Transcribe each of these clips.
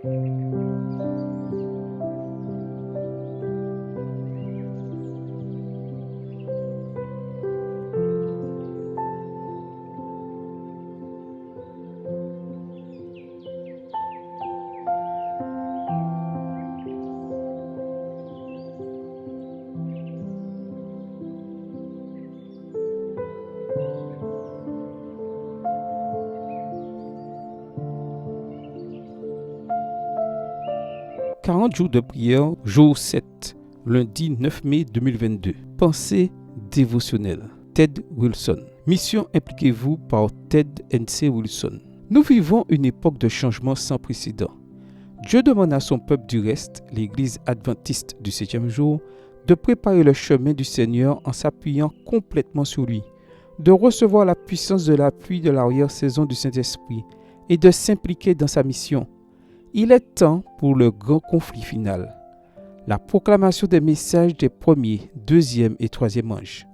« 40 jours de prière, jour 7, lundi 9 mai 2022. Pensée dévotionnelle. Ted Wilson. Mission Impliquez-vous par Ted N.C. Wilson. Nous vivons une époque de changement sans précédent. Dieu demande à son peuple du reste, l'Église adventiste du 7e jour, de préparer le chemin du Seigneur en s'appuyant complètement sur lui, de recevoir la puissance de l'appui de l'arrière-saison du Saint-Esprit et de s'impliquer dans sa mission. Il est temps pour le grand conflit final, la proclamation des messages des premiers, deuxième et troisième anges.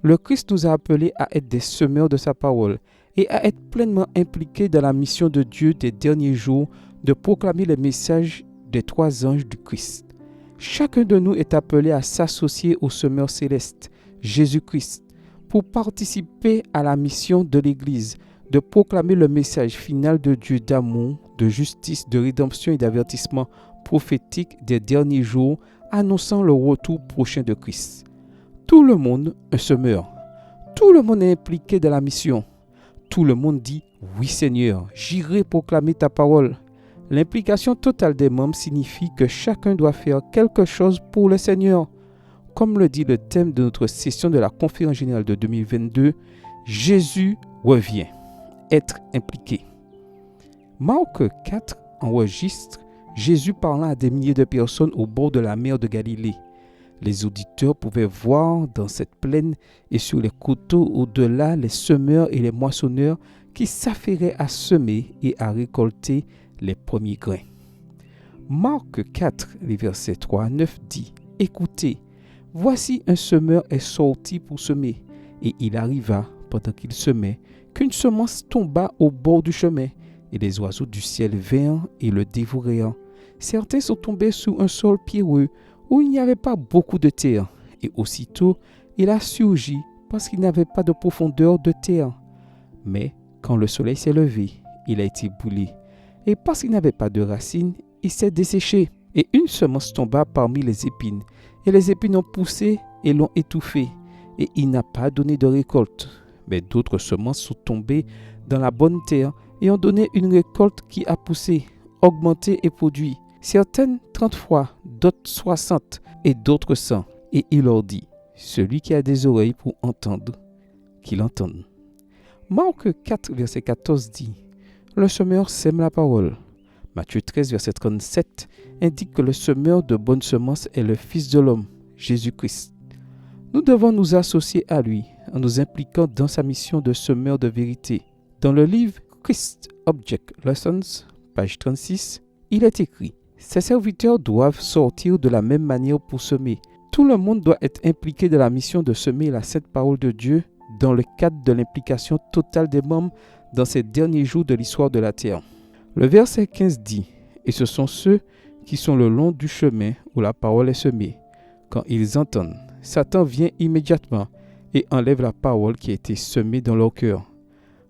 Le Christ nous a appelés à être des semeurs de sa parole et à être pleinement impliqués dans la mission de Dieu des derniers jours de proclamer les messages des trois anges du Christ. Chacun de nous est appelé à s'associer au semeur céleste, Jésus-Christ, pour participer à la mission de l'Église, de proclamer le message final de Dieu d'amour, de justice, de rédemption et d'avertissement prophétique des derniers jours, annonçant le retour prochain de Christ. Tout le monde, un semeur. Tout le monde est impliqué dans la mission. Tout le monde dit « Oui Seigneur, j'irai proclamer ta parole ». L'implication totale des membres signifie que chacun doit faire quelque chose pour le Seigneur. Comme le dit le thème de notre session de la conférence générale de 2022, Jésus revient. Être impliqué. Marc 4 enregistre Jésus parlant à des milliers de personnes au bord de la mer de Galilée. Les auditeurs pouvaient voir dans cette plaine et sur les coteaux au-delà les semeurs et les moissonneurs qui s'affairaient à semer et à récolter les premiers grains. Marc 4, les versets 3 à 9 dit « Écoutez, voici un semeur est sorti pour semer, et il arriva, pendant qu'il semait, qu'une semence tomba au bord du chemin, et les oiseaux du ciel vinrent et le dévorèrent. Certains sont tombés sur un sol pierreux, où il n'y avait pas beaucoup de terre, et aussitôt il a surgi, parce qu'il n'avait pas de profondeur de terre. Mais quand le soleil s'est levé, il a été brûlé, et parce qu'il n'avait pas de racines, il s'est desséché. Et une semence tomba parmi les épines, et les épines ont poussé et l'ont étouffé, et il n'a pas donné de récolte. Mais d'autres semences sont tombées dans la bonne terre et ont donné une récolte qui a poussé, augmenté et produit. Certaines 30 fois, d'autres 60 et d'autres 100. Et il leur dit, celui qui a des oreilles pour entendre, qu'il entende. Marc 4, verset 14 dit, le semeur sème la parole. Matthieu 13, verset 37 indique que le semeur de bonne semence est le Fils de l'homme, Jésus-Christ. Nous devons nous associer à lui en nous impliquant dans sa mission de semeur de vérité. Dans le livre Christ Object Lessons, page 36, il est écrit « Ses serviteurs doivent sortir de la même manière pour semer. Tout le monde doit être impliqué dans la mission de semer la sainte parole de Dieu dans le cadre de l'implication totale des membres dans ces derniers jours de l'histoire de la terre. » Le verset 15 dit « Et ce sont ceux qui sont le long du chemin où la parole est semée. Quand ils entendent, Satan vient immédiatement et enlève la parole qui a été semée dans leur cœur.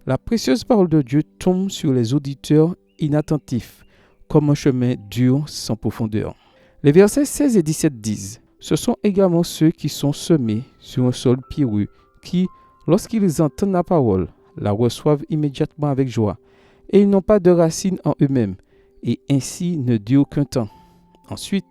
La précieuse parole de Dieu tombe sur les auditeurs inattentifs, comme un chemin dur sans profondeur. » Les versets 16 et 17 disent « Ce sont également ceux qui sont semés sur un sol pierreux, qui, lorsqu'ils entendent la parole, la reçoivent immédiatement avec joie, et ils n'ont pas de racines en eux-mêmes, et ainsi ne durent qu'un temps. Ensuite,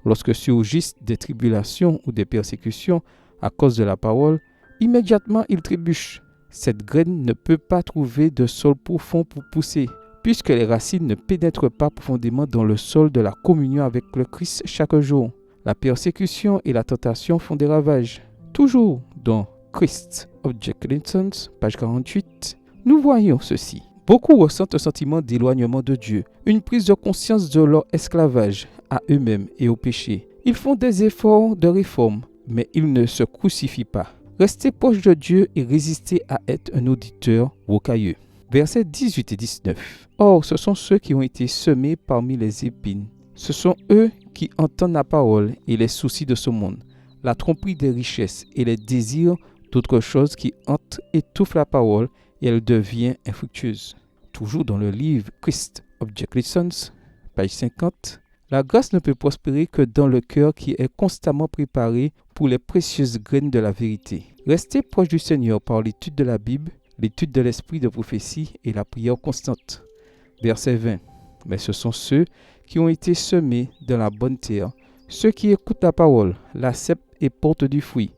lorsque surgissent des tribulations ou des persécutions à cause de la parole, immédiatement ils trébuchent. Cette graine ne peut pas trouver de sol profond pour pousser, puisque les racines ne pénètrent pas profondément dans le sol de la communion avec le Christ chaque jour. La persécution et la tentation font des ravages. Toujours dans Christ Object Lessons, page 48, nous voyons ceci. Beaucoup ressentent un sentiment d'éloignement de Dieu, une prise de conscience de leur esclavage à eux-mêmes et au péché. Ils font des efforts de réforme, mais ils ne se crucifient pas. Rester proche de Dieu et résister à être un auditeur rocailleux. Versets 18 et 19. Or, ce sont ceux qui ont été semés parmi les épines. Ce sont eux qui entendent la parole et les soucis de ce monde, la tromperie des richesses et les désirs d'autres choses qui entrent étouffent la parole et elle devient infructueuse. Toujours dans le livre Christ Object Lessons, page 50, la grâce ne peut prospérer que dans le cœur qui est constamment préparé pour les précieuses graines de la vérité. Restez proche du Seigneur par l'étude de la Bible, l'étude de l'esprit de prophétie et la prière constante. Verset 20. Mais ce sont ceux qui ont été semés dans la bonne terre, ceux qui écoutent la parole, l'acceptent et portent du fruit.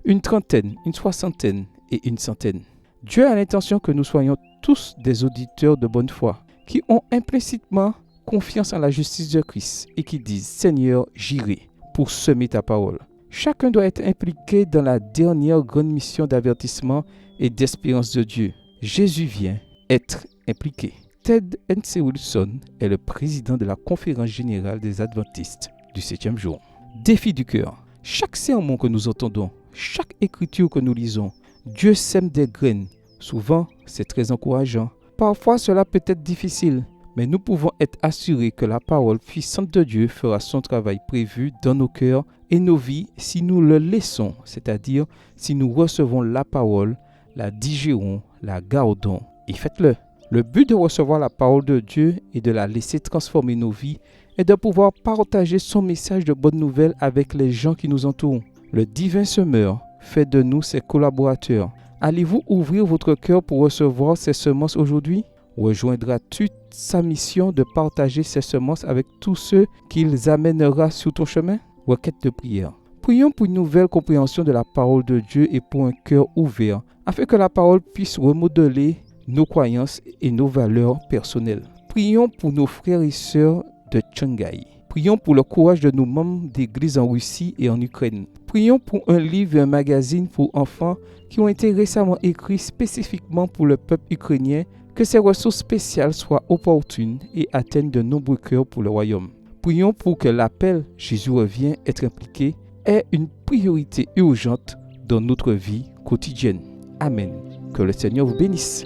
Une trentaine, une soixantaine et une centaine. Dieu a l'intention que nous soyons tous des auditeurs de bonne foi, qui ont implicitement confiance en la justice de Christ et qui disent « Seigneur, j'irai pour semer ta parole ». Chacun doit être impliqué dans la dernière grande mission d'avertissement et d'espérance de Dieu. Jésus vient être impliqué. Ted N.C. Wilson est le président de la Conférence générale des Adventistes du 7e jour. Défi du cœur. Chaque sermon que nous entendons, chaque écriture que nous lisons, Dieu sème des graines. Souvent, c'est très encourageant. Parfois, cela peut être difficile, mais nous pouvons être assurés que la parole puissante de Dieu fera son travail prévu dans nos cœurs et nos vies si nous le laissons, c'est-à-dire si nous recevons la parole, la digérons, la gardons et faites-le. Le but de recevoir la parole de Dieu et de la laisser transformer nos vies est de pouvoir partager son message de bonne nouvelle avec les gens qui nous entourent. Le divin semeur fait de nous ses collaborateurs. Allez-vous ouvrir votre cœur pour recevoir ces semences aujourd'hui? Rejoindras-tu sa mission de partager ses semences avec tous ceux qu'il amènera sur ton chemin? Requête de prière. Prions pour une nouvelle compréhension de la parole de Dieu et pour un cœur ouvert, afin que la parole puisse remodeler nos croyances et nos valeurs personnelles. Prions pour nos frères et sœurs de Shanghai. Prions pour le courage de nos membres d'église en Russie et en Ukraine. Prions pour un livre et un magazine pour enfants qui ont été récemment écrits spécifiquement pour le peuple ukrainien, que ces ressources spéciales soient opportunes et atteignent de nombreux cœurs pour le royaume. Prions pour que l'appel « Jésus revient, être impliqué » ait une priorité urgente dans notre vie quotidienne. Amen. Que le Seigneur vous bénisse.